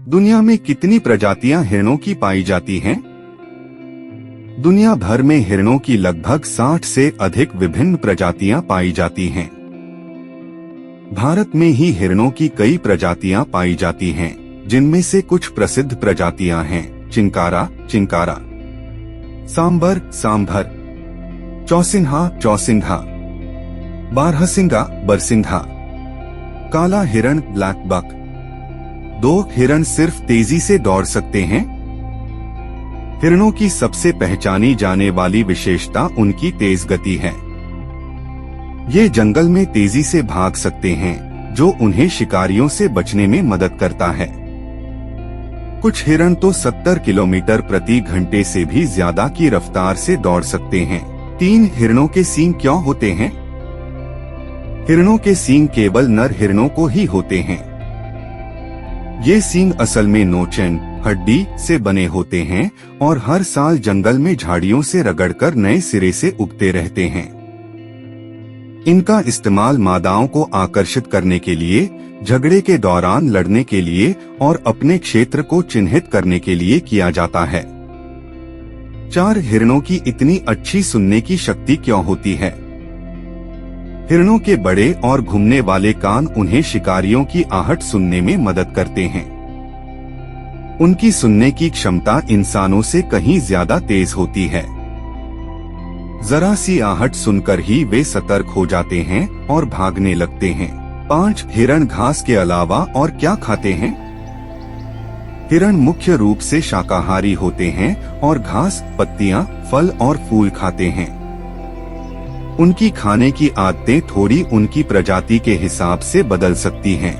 दुनिया में कितनी प्रजातियां हिरणों की पाई जाती हैं? दुनिया भर में हिरणों की लगभग 60 से अधिक विभिन्न प्रजातियां पाई जाती हैं। भारत में ही हिरणों की कई प्रजातियां पाई जाती हैं, जिनमें से कुछ प्रसिद्ध प्रजातियां हैं चिंकारा चिंकारा, सांबर सांभर, चौसिन्हा चौसिन्हा, बारहसिंगा बरसिंघा, काला हिरण ब्लैक बक। 2 हिरण सिर्फ तेजी से दौड़ सकते हैं। हिरणों की सबसे पहचानी जाने वाली विशेषता उनकी तेज गति है। ये जंगल में तेजी से भाग सकते हैं, जो उन्हें शिकारियों से बचने में मदद करता है। कुछ हिरण तो 70 किलोमीटर प्रति घंटे से भी ज्यादा की रफ्तार से दौड़ सकते हैं। 3 हिरणों के सींग क्यों होते हैं? हिरणों के सींग केवल नर हिरणों को ही होते हैं। ये सींग असल में नोचन हड्डी से बने होते हैं और हर साल जंगल में झाड़ियों से रगड़कर नए सिरे से उगते रहते हैं। इनका इस्तेमाल मादाओं को आकर्षित करने के लिए, झगड़े के दौरान लड़ने के लिए और अपने क्षेत्र को चिन्हित करने के लिए किया जाता है। 4 हिरणों की इतनी अच्छी सुनने की शक्ति क्यों होती है? हिरणों के बड़े और घूमने वाले कान उन्हें शिकारियों की आहट सुनने में मदद करते हैं। उनकी सुनने की क्षमता इंसानों से कहीं ज्यादा तेज होती है। जरा सी आहट सुनकर ही वे सतर्क हो जाते हैं और भागने लगते हैं। 5 हिरण घास के अलावा और क्या खाते हैं? हिरण मुख्य रूप से शाकाहारी होते हैं और घास, पत्तियां, फल और फूल खाते हैं। उनकी खाने की आदतें थोड़ी उनकी प्रजाति के हिसाब से बदल सकती हैं।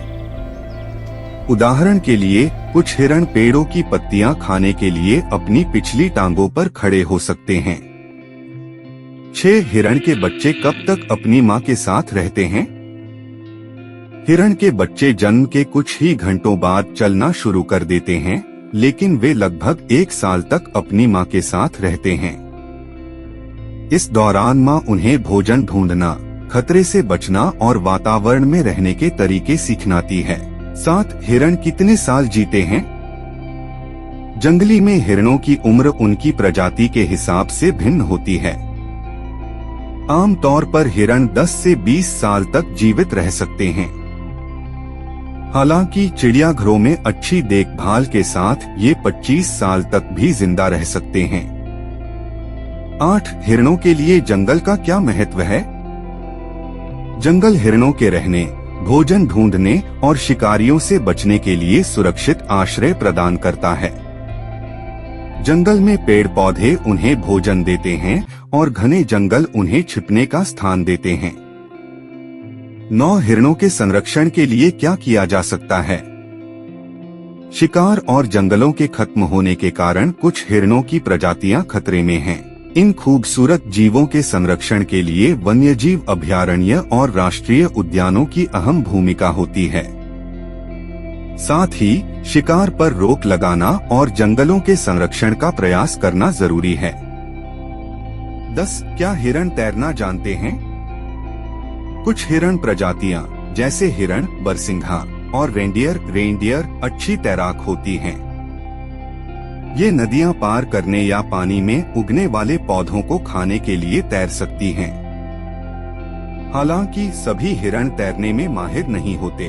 उदाहरण के लिए, कुछ हिरण पेड़ों की पत्तियां खाने के लिए अपनी पिछली टांगों पर खड़े हो सकते हैं। 6 हिरण के बच्चे कब तक अपनी मां के साथ रहते हैं? हिरण के बच्चे जन्म के कुछ ही घंटों बाद चलना शुरू कर देते हैं, लेकिन वे लगभग 1 साल तक अपनी मां के साथ रहते हैं। इस दौरान मां उन्हें भोजन ढूंढना, खतरे से बचना और वातावरण में रहने के तरीके सिखाती है। 7 हिरण कितने साल जीते हैं? जंगली में हिरणों की उम्र उनकी प्रजाति के हिसाब से भिन्न होती है। आमतौर पर हिरण 10 से 20 साल तक जीवित रह सकते हैं। हालांकि चिड़ियाघरों में अच्छी देखभाल के साथ ये 25 साल तक भी जिंदा रह सकते हैं। 8 हिरणों के लिए जंगल का क्या महत्व है? जंगल हिरणों के रहने, भोजन ढूंढने और शिकारियों से बचने के लिए सुरक्षित आश्रय प्रदान करता है। जंगल में पेड़ पौधे उन्हें भोजन देते हैं और घने जंगल उन्हें छिपने का स्थान देते हैं। 9 हिरणों के संरक्षण के लिए क्या किया जा सकता है? शिकार और जंगलों के खत्म होने के कारण कुछ हिरणों की प्रजातियां खतरे में हैं। इन खूबसूरत जीवों के संरक्षण के लिए वन्यजीव अभयारण्य और राष्ट्रीय उद्यानों की अहम भूमिका होती है। साथ ही शिकार पर रोक लगाना और जंगलों के संरक्षण का प्रयास करना जरूरी है। 10 क्या हिरण तैरना जानते हैं? कुछ हिरण प्रजातियां जैसे हिरण, बरसिंघा और रेंडियर अच्छी तैराक होती हैं। ये नदियां पार करने या पानी में उगने वाले पौधों को खाने के लिए तैर सकती हैं। हालांकि सभी हिरण तैरने में माहिर नहीं होते।